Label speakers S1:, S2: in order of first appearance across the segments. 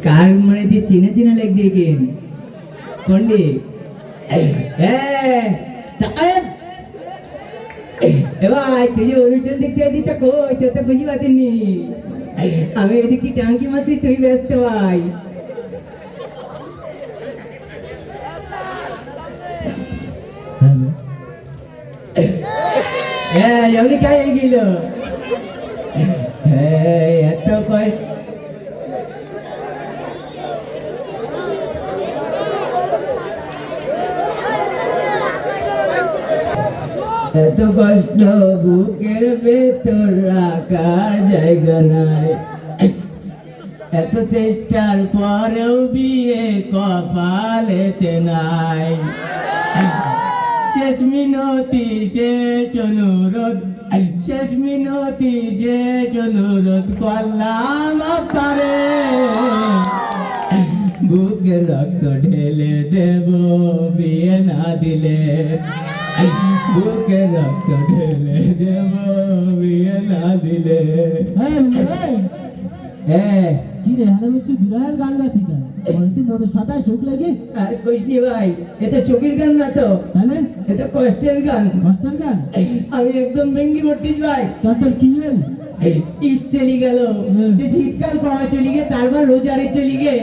S1: কার মানে দিয়ে চিনে চিনে লেখ দিয়ে কিন পণ্ডিত এবার তুই যে অনুষ্ঠান দেখতে আছিস তা কই তুই তো বুঝি পাতিনি আমি এদিকে টাঙ্কি মারছি তুই ব্যস্ত ভাই এমনি কে গেল এত কষ্ট এত কষ্ট বুকের ভেতর রাখার জায়গা নাই এত চেষ্টার পরেও বিয়ে কপালেতে নাই শেষ মিনতি শেষ অনুরোধ শেষ মিনতি শেষ অনুরোধ করলাম আপনারে বুকে রক্ত ঢেলে দেব বিয়ে না দিলে বুকে রক্ত ঢেলে দেব বিয়ে না দিলে
S2: কি রে হালে মিশু বিরাট গান গাতি গান তুই মনে সাদা শোক লাগে
S1: আরে কইনি ভাই এটা চোখের গান না তো
S2: তাহলে
S1: এটা কষ্টের গান
S2: মাস্টার গান
S1: আমি একদম ভেঙ্গি পড়তিস ভাই
S2: তোর কি হল
S1: ঈদ চলে গেল যে শীতকাল পাওয়া চলে গে তারপর রোজারে চলে গে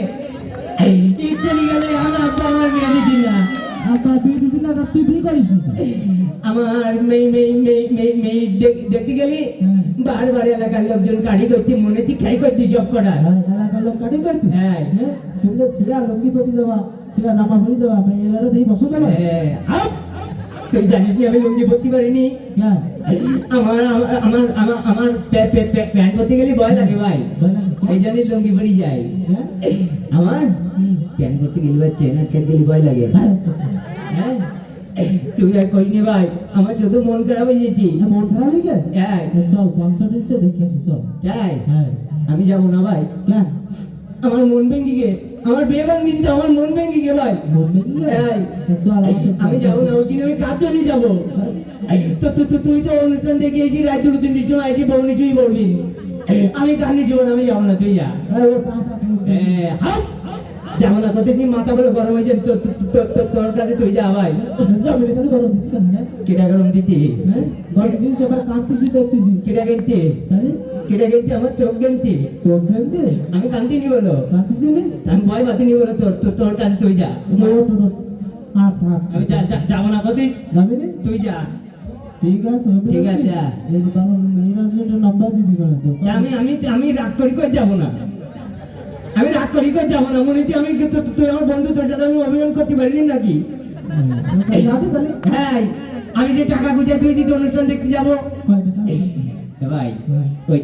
S1: ঈদ চলে গেল এখন আব্বা আমার বিয়ে দিদি না
S2: আব্বা বিয়ে দিদি না তুই বিয়ে করিস
S1: আমার মেয়ে দেখতে গেলি বারবার এলাকার লোকজন কাড়ি করতে মনে তুই খাই করতি সব করা
S2: এলাকার লোক কাটি করতি
S1: হ্যাঁ
S2: তুমি তো ছিড়া লুঙ্গি পরি দেবা ছিড়া জামা পরি দেবা মেয়েরা দেখি পছন্দ করে
S1: তুই জানিস নি আমি লুঙ্গি পরতে পারিনি আমার আমার আমার আমার প্যান্ট পরতে গেলে ভয় লাগে ভাই এই জন্যই লুঙ্গি পরি যাই আমার প্যান্ট পরতে গেলে ভাই চেন আটকে গেলে ভয় লাগে হ্যাঁ তুই আর কইনি ভাই আমার শুধু মন খারাপ হয়ে যেতি
S2: মন খারাপ হয়ে গেছে
S1: হ্যাঁ
S2: চল কনসার্ট এসে দেখে আসি চল
S1: যাই
S2: হ্যাঁ
S1: আমি যাবো না ভাই
S2: কেন
S1: আমার মন ভেঙে গে আমার বিয়ে ভাঙ কিন্তু আমার মন ভেঙে গে ভাই
S2: মন ভেঙে চল
S1: আমি যাবো না ওই দিন আমি কাজ চলে যাবো তো তুই তো অনুষ্ঠান দেখে এসি রাত দুটো তিনটির সময় এসে বউ নিচুই বলবি আমি কার নিচু আমি যাবো না তুই যা যাবো না কতদিন মাথা বলে গরম হয়েছে তোর কাছে তুই যা ভাই
S2: গরম দিচ্ছি কেন
S1: কেটা গরম দিতি
S2: হ্যাঁ গরম দিচ্ছি আবার কাঁদতেছি দেখতেছি
S1: কেটা গেনতি কেটা গেনতি আমার চোখ গেনতি
S2: চোখ গেনতি
S1: আমি কান্তি নি বলো
S2: কাঁদতেছি
S1: আমি ভয় পাতি নি বলো তোর কাছে তুই যা আমি যাবো না কদিন
S2: যাবি না
S1: তুই যা
S2: ঠিক আছে
S1: ঠিক আছে
S2: নাম্বার দিয়ে দিবেন
S1: আমি রাগ করি করে যাবো না আমি রাগ করি করে যাবো না মনে আমি তুই আমার বন্ধু তোর সাথে আমি অভিমান করতে পারিনি নাকি হ্যাঁ আমি যে টাকা গুজে তুই দিতে অনুষ্ঠান দেখতে যাবো ভাই ওই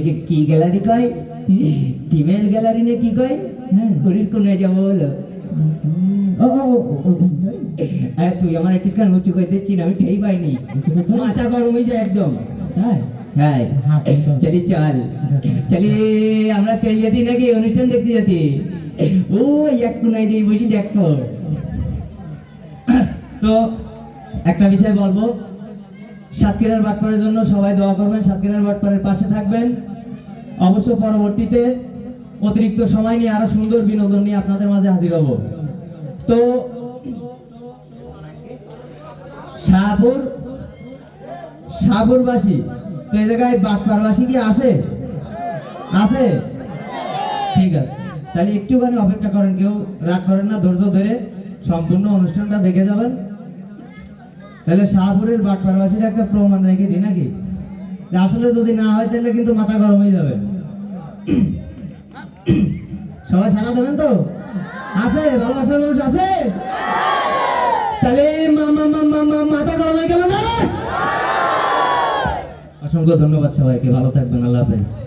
S1: যে কি গ্যালারি কয় টিমের গ্যালারি না কি কয় শরীর কোনে যাবো বলো তুই আমার একটু কান উঁচু করে দিচ্ছি না আমি ঠেই পাইনি মাথা গরম হয়ে যায় একদম হ্যাঁ চলি চল চলি আমরা চল যেতি নাকি অনুষ্ঠান দেখতে যেতি ও একটু নাই যে বুঝি দেখো তো একটা বিষয় বলবো সাতক্ষীরার বাটপাড়ের জন্য সবাই দোয়া করবেন সাতক্ষীরার বাটপাড়ের পাশে থাকবেন অবশ্য পরবর্তীতে অতিরিক্ত সময় নিয়ে আরো সুন্দর বিনোদন নিয়ে আপনাদের মাঝে হাজির হব তো শাহপুরবাসী তো এই জায়গায় বাটপাড়বাসী কি আছে আছে ঠিক আছে তাহলে একটুখানি অপেক্ষা করেন কেউ রাগ করেন না ধৈর্য ধরে সম্পূর্ণ অনুষ্ঠানটা দেখে যাবেন তাহলে শাহপুরের বাটপাড়বাসীর একটা প্রমাণ রেখে দিই নাকি আসলে যদি না হয় তাহলে কিন্তু মাথা গরম হয়ে যাবে সবাই সারা দেবেন তো আছে ভালোবাসার মানুষ আছে তাহলে মাথা গরম হয়ে গেল না অসংখ্য ধন্যবাদ সবাইকে ভালো থাকবেন আল্লাহ হাফেজ